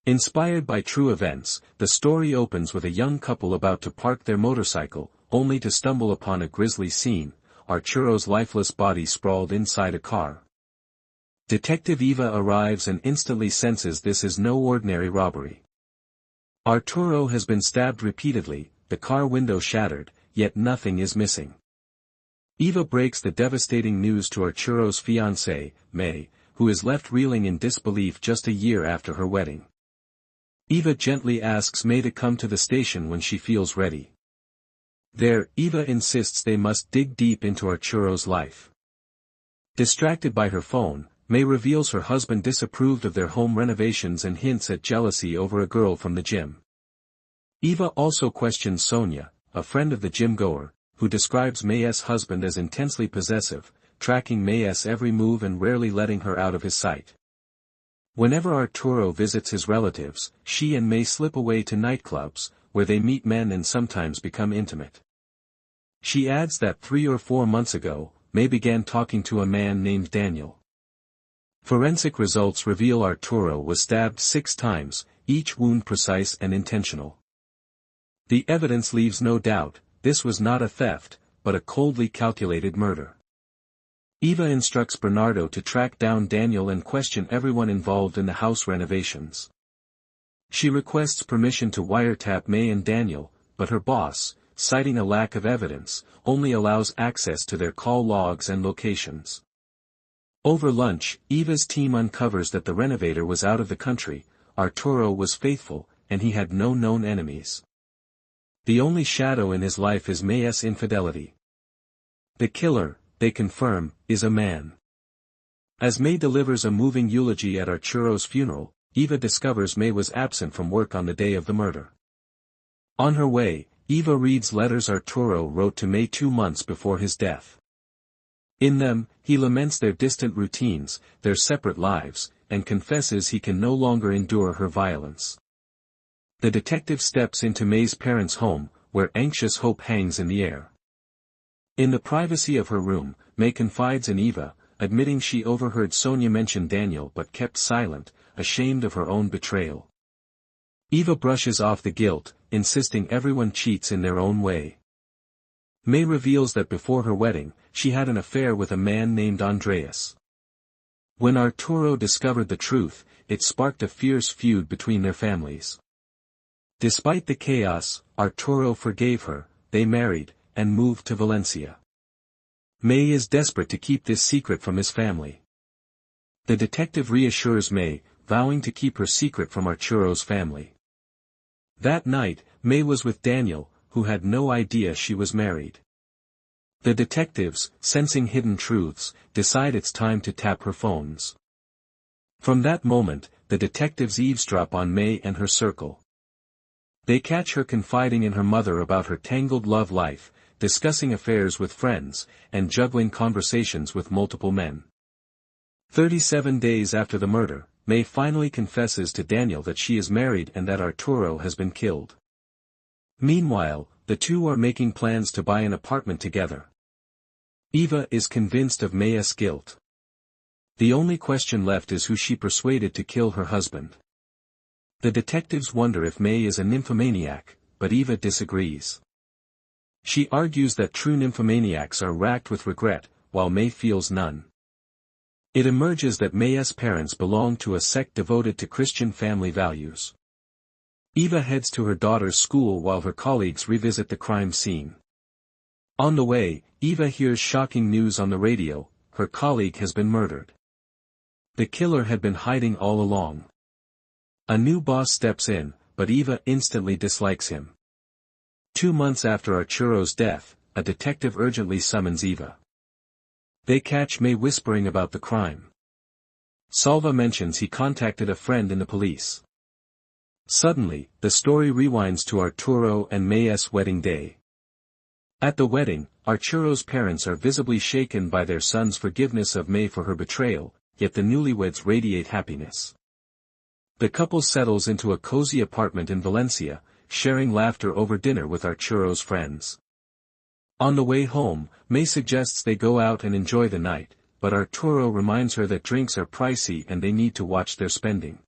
Inspired by true events, the story opens with a young couple about to park their motorcycle, only to stumble upon a grisly scene: Arturo's lifeless body sprawled inside a car. Detective Eva arrives and instantly senses this is no ordinary robbery. Arturo has been stabbed repeatedly, the car window shattered, yet nothing is missing. Eva breaks the devastating news to Arturo's fiancée, May, who is left reeling in disbelief just a year after her wedding. Eva gently asks May to come to the station when she feels ready. There, Eva insists they must dig deep into Arturo's life. Distracted by her phone, May reveals her husband disapproved of their home renovations and hints at jealousy over a girl from the gym. Eva also questions Sonia, a friend of the gym-goer, who describes May's husband as intensely possessive, tracking May's every move and rarely letting her out of his sight. Whenever Arturo visits his relatives, she and May slip away to nightclubs, where they meet men and sometimes become intimate. She adds that 3 or 4 months ago, May began talking to a man named Daniel. Forensic results reveal Arturo was stabbed 6 times, each wound precise and intentional. The evidence leaves no doubt: this was not a theft, but a coldly calculated murder. Eva instructs Bernardo to track down Daniel and question everyone involved in the house renovations. She requests permission to wiretap May and Daniel, but her boss, citing a lack of evidence, only allows access to their call logs and locations. Over lunch, Eva's team uncovers that the renovator was out of the country, Arturo was faithful, and he had no known enemies. The only shadow in his life is May's infidelity. The killer, they confirm, is a man. As May delivers a moving eulogy at Arturo's funeral, Eva discovers May was absent from work on the day of the murder. On her way, Eva reads letters Arturo wrote to May 2 months before his death. In them, he laments their distant routines, their separate lives, and confesses he can no longer endure her violence. The detective steps into May's parents' home, where anxious hope hangs in the air. In the privacy of her room, May confides in Eva, admitting she overheard Sonia mention Daniel but kept silent, ashamed of her own betrayal. Eva brushes off the guilt, insisting everyone cheats in their own way. May reveals that before her wedding, she had an affair with a man named Andreas. When Arturo discovered the truth, it sparked a fierce feud between their families. Despite the chaos, Arturo forgave her, they married, and moved to Valencia. May is desperate to keep this secret from his family. The detective reassures May, vowing to keep her secret from Arturo's family. That night, May was with Daniel, who had no idea she was married. The detectives, sensing hidden truths, decide it's time to tap her phones. From that moment, the detectives eavesdrop on May and her circle. They catch her confiding in her mother about her tangled love life, discussing affairs with friends, and juggling conversations with multiple men. 37 days after the murder, May finally confesses to Daniel that she is married and that Arturo has been killed. Meanwhile, the two are making plans to buy an apartment together. Eva is convinced of May's guilt. The only question left is who she persuaded to kill her husband. The detectives wonder if May is a nymphomaniac, but Eva disagrees. She argues that true nymphomaniacs are racked with regret, while May feels none. It emerges that May's parents belong to a sect devoted to Christian family values. Eva heads to her daughter's school while her colleagues revisit the crime scene. On the way, Eva hears shocking news on the radio: her colleague has been murdered. The killer had been hiding all along. A new boss steps in, but Eva instantly dislikes him. 2 months after Arturo's death, a detective urgently summons Eva. They catch May whispering about the crime. Salva mentions he contacted a friend in the police. Suddenly, the story rewinds to Arturo and May's wedding day. At the wedding, Arturo's parents are visibly shaken by their son's forgiveness of May for her betrayal, yet the newlyweds radiate happiness. The couple settles into a cozy apartment in Valencia, sharing laughter over dinner with Arturo's friends. On the way home, May suggests they go out and enjoy the night, but Arturo reminds her that drinks are pricey and they need to watch their spending.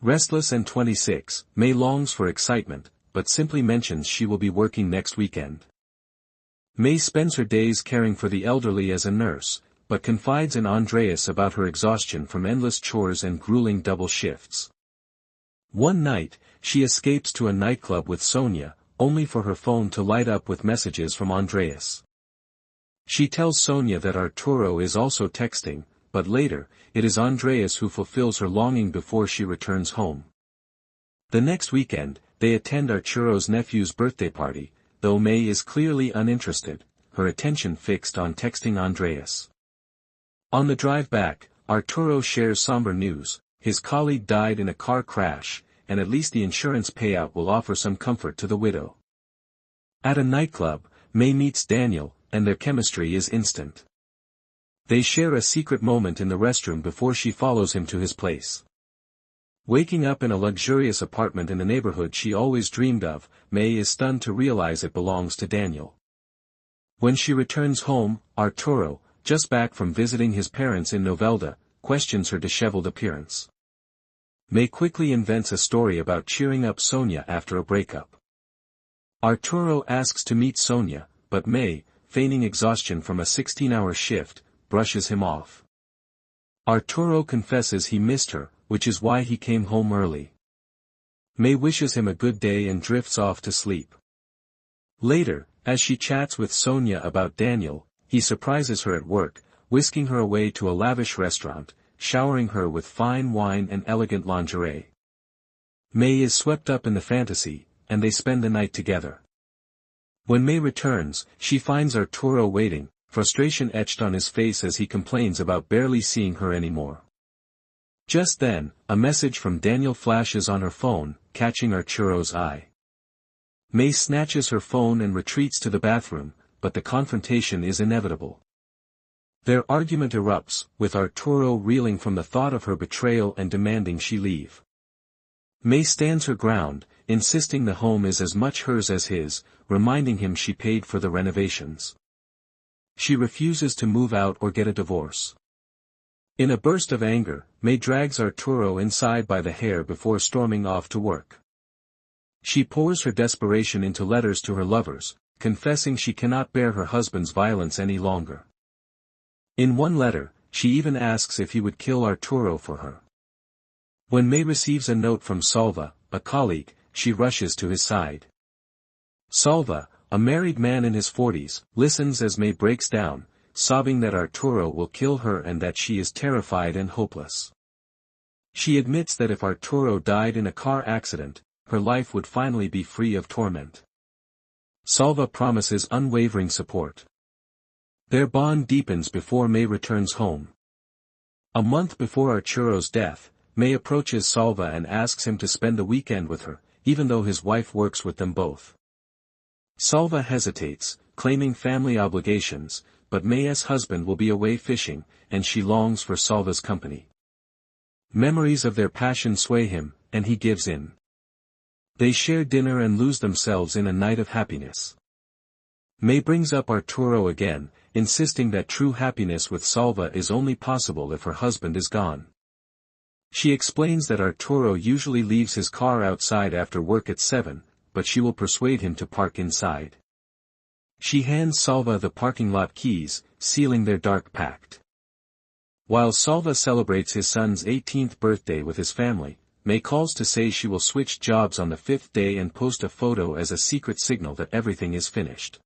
Restless and 26, May longs for excitement, but simply mentions she will be working next weekend. May spends her days caring for the elderly as a nurse, but confides in Andreas about her exhaustion from endless chores and grueling double shifts. One night, she escapes to a nightclub with Sonia, only for her phone to light up with messages from Andreas. She tells Sonia that Arturo is also texting, but later, it is Andreas who fulfills her longing before she returns home. The next weekend, they attend Arturo's nephew's birthday party, though May is clearly uninterested, her attention fixed on texting Andreas. On the drive back, Arturo shares somber news: his colleague died in a car crash, and at least the insurance payout will offer some comfort to the widow. At a nightclub, May meets Daniel, and their chemistry is instant. They share a secret moment in the restroom before she follows him to his place. Waking up in a luxurious apartment in the neighborhood she always dreamed of, May is stunned to realize it belongs to Daniel. When she returns home, Arturo, just back from visiting his parents in Novelda, questions her disheveled appearance. May quickly invents a story about cheering up Sonia after a breakup. Arturo asks to meet Sonia, but May, feigning exhaustion from a 16-hour shift, brushes him off. Arturo confesses he missed her, which is why he came home early. May wishes him a good day and drifts off to sleep. Later, as she chats with Sonia about Daniel, he surprises her at work, whisking her away to a lavish restaurant, showering her with fine wine and elegant lingerie. May is swept up in the fantasy, and they spend the night together. When May returns, she finds Arturo waiting, frustration etched on his face as he complains about barely seeing her anymore. Just then, a message from Daniel flashes on her phone, catching Arturo's eye. May snatches her phone and retreats to the bathroom, but the confrontation is inevitable. Their argument erupts, with Arturo reeling from the thought of her betrayal and demanding she leave. May stands her ground, insisting the home is as much hers as his, reminding him she paid for the renovations. She refuses to move out or get a divorce. In a burst of anger, May drags Arturo inside by the hair before storming off to work. She pours her desperation into letters to her lovers, confessing she cannot bear her husband's violence any longer. In one letter, she even asks if he would kill Arturo for her. When May receives a note from Salva, a colleague, she rushes to his side. Salva, a married man in his 40s, listens as May breaks down, sobbing that Arturo will kill her and that she is terrified and hopeless. She admits that if Arturo died in a car accident, her life would finally be free of torment. Salva promises unwavering support. Their bond deepens before May returns home. A month before Arturo's death, May approaches Salva and asks him to spend the weekend with her, even though his wife works with them both. Salva hesitates, claiming family obligations, but May's husband will be away fishing, and she longs for Salva's company. Memories of their passion sway him, and he gives in. They share dinner and lose themselves in a night of happiness. May brings up Arturo again, insisting that true happiness with Salva is only possible if her husband is gone. She explains that Arturo usually leaves his car outside after work at 7, but she will persuade him to park inside. She hands Salva the parking lot keys, sealing their dark pact. While Salva celebrates his son's 18th birthday with his family, May calls to say she will switch jobs on the 5th day and post a photo as a secret signal that everything is finished.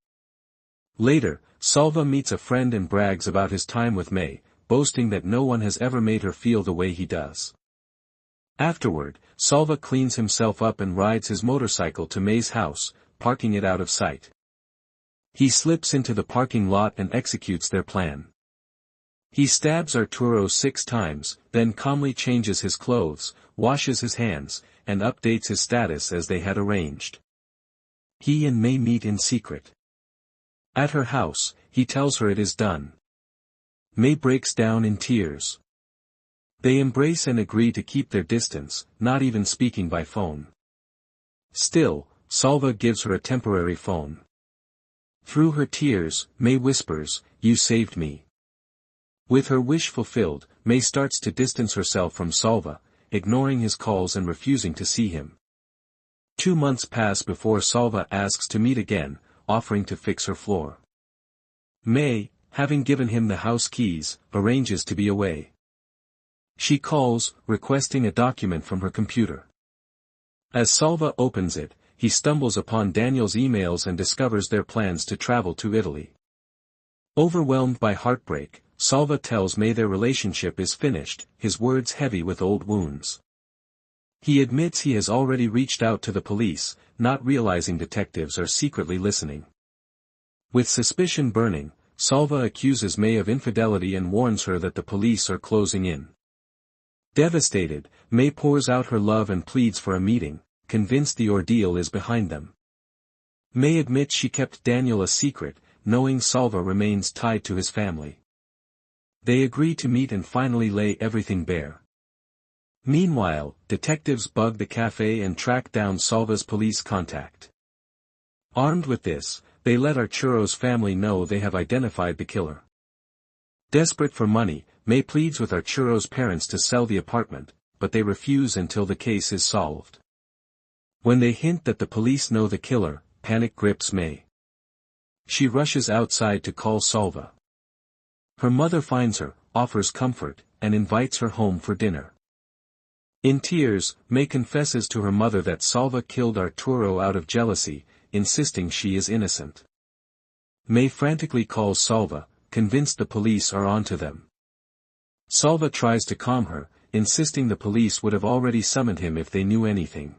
Later, Salva meets a friend and brags about his time with May, boasting that no one has ever made her feel the way he does. Afterward, Salva cleans himself up and rides his motorcycle to May's house, parking it out of sight. He slips into the parking lot and executes their plan. He stabs Arturo 6 times, then calmly changes his clothes, washes his hands, and updates his status as they had arranged. He and May meet in secret. At her house, he tells her it is done. May breaks down in tears. They embrace and agree to keep their distance, not even speaking by phone. Still, Salva gives her a temporary phone. Through her tears, May whispers, "You saved me." With her wish fulfilled, May starts to distance herself from Salva, ignoring his calls and refusing to see him. 2 months pass before Salva asks to meet again, offering to fix her floor. May, having given him the house keys, arranges to be away. She calls, requesting a document from her computer. As Salva opens it, he stumbles upon Daniel's emails and discovers their plans to travel to Italy. Overwhelmed by heartbreak, Salva tells May their relationship is finished, his words heavy with old wounds. He admits he has already reached out to the police, not realizing detectives are secretly listening. With suspicion burning, Salva accuses May of infidelity and warns her that the police are closing in. Devastated, May pours out her love and pleads for a meeting, convinced the ordeal is behind them. May admits she kept Daniel a secret, knowing Salva remains tied to his family. They agree to meet and finally lay everything bare. Meanwhile, detectives bug the cafe and track down Salva's police contact. Armed with this, they let Arturo's family know they have identified the killer. Desperate for money, May pleads with Arturo's parents to sell the apartment, but they refuse until the case is solved. When they hint that the police know the killer, panic grips May. She rushes outside to call Salva. Her mother finds her, offers comfort, and invites her home for dinner. In tears, May confesses to her mother that Salva killed Arturo out of jealousy, insisting she is innocent. May frantically calls Salva, convinced the police are onto them. Salva tries to calm her, insisting the police would have already summoned him if they knew anything.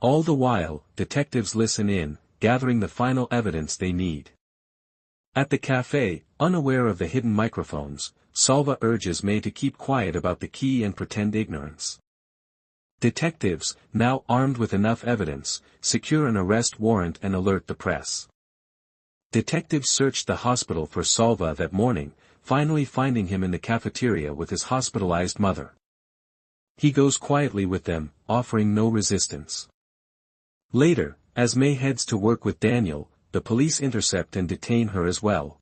All the while, detectives listen in, gathering the final evidence they need. At the cafe, unaware of the hidden microphones, Salva urges May to keep quiet about the key and pretend ignorance. Detectives, now armed with enough evidence, secure an arrest warrant and alert the press. Detectives searched the hospital for Salva that morning, finally finding him in the cafeteria with his hospitalized mother. He goes quietly with them, offering no resistance. Later, as May heads to work with Daniel, the police intercept and detain her as well.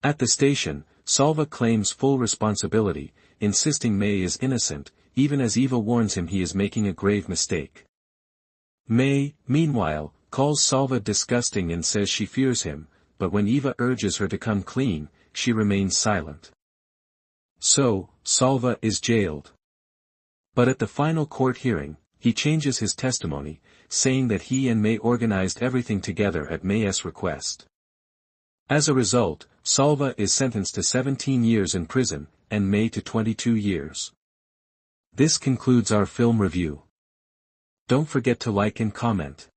At the station, Salva claims full responsibility, insisting May is innocent, even as Eva warns him he is making a grave mistake. May, meanwhile, calls Salva disgusting and says she fears him, but when Eva urges her to come clean, she remains silent. So, Salva is jailed. But at the final court hearing, he changes his testimony, saying that he and May organized everything together at May's request. As a result, Salva is sentenced to 17 years in prison, and May to 22 years. This concludes our film review. Don't forget to like and comment.